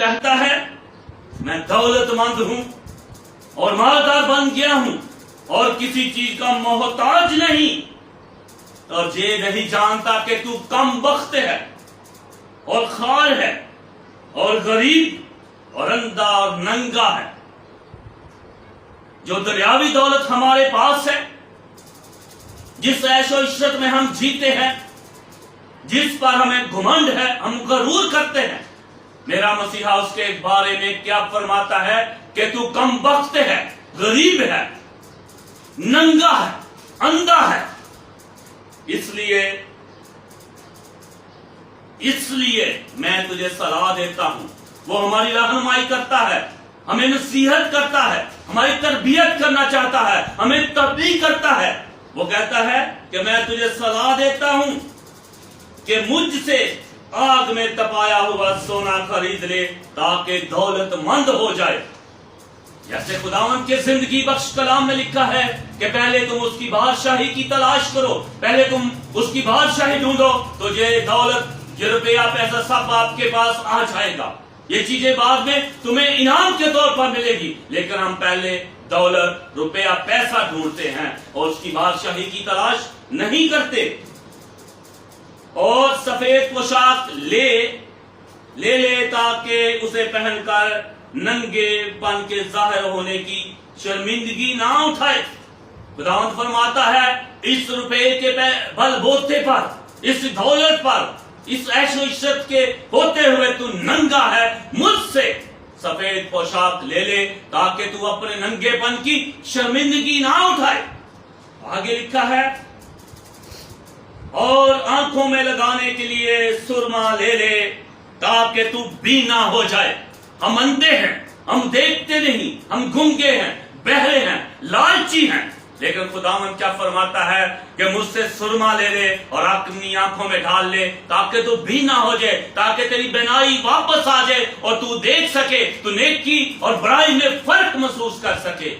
کہتا ہے میں دولت مند ہوں اور مالدار بن گیا ہوں اور کسی چیز کا محتاج نہیں، اور یہ نہیں جانتا کہ تو کم بخت ہے اور خوار ہے اور غریب اور اندھا اور ننگا ہے۔ جو دنیاوی دولت ہمارے پاس ہے، جس عیش و عشرت میں ہم جیتے ہیں، جس پر ہمیں گھمنڈ ہے، ہم غرور کرتے ہیں، میرا مسیحا اس کے بارے میں کیا فرماتا ہے کہ تو کم بخت ہے، غریب ہے، ننگا ہے، اندھا ہے۔ اس لیے میں تجھے صلاح دیتا ہوں۔ وہ ہماری رہنمائی کرتا ہے، ہمیں نصیحت کرتا ہے، ہماری تربیت کرنا چاہتا ہے، ہمیں تبلیغ کرتا ہے۔ وہ کہتا ہے کہ میں تجھے صلاح دیتا ہوں کہ مجھ سے آگ میں تپایا ہوا سونا خرید لے تاکہ دولت مند ہو جائے۔ جیسے خداوند کے زندگی بخش کلام میں لکھا ہے کہ پہلے تم اس کی بادشاہی کی تلاش کرو، پہلے تم اس کی بادشاہی ڈھونڈو تو یہ دولت، یہ روپیہ، پیسہ سب آپ کے پاس آ جائے گا۔ یہ چیزیں بعد میں تمہیں انعام کے طور پر ملے گی، لیکن ہم پہلے دولت، روپیہ، پیسہ ڈھونڈتے ہیں اور اس کی بادشاہی کی تلاش نہیں کرتے۔ اور سفید پوشاک لے تاکہ اسے پہن کر ننگے پن کے ظاہر ہونے کی شرمندگی نہ اٹھائے۔ خداوند فرماتا ہے اس روپے کے بل بوتے پر، اس دولت پر، اس عیش و عشرت کے ہوتے ہوئے تو ننگا ہے، مجھ سے سفید پوشاک لے تاکہ تو اپنے ننگے پن کی شرمندگی نہ اٹھائے۔ آگے لکھا ہے اور آنکھوں میں لگانے کے لیے سرما لے تاکہ تو بینا ہو جائے۔ ہم اندھے ہیں، ہم دیکھتے نہیں، ہم گنگے ہیں، بہرے ہیں، لالچی ہیں، لیکن خداوند کیا فرماتا ہے کہ مجھ سے سرما لے اور اپنی آنکھوں میں ڈال لے تاکہ تو بینا ہو جائے، تاکہ تیری بینائی واپس آ جائے اور تو دیکھ سکے، تو نیکی اور برائی میں فرق محسوس کر سکے۔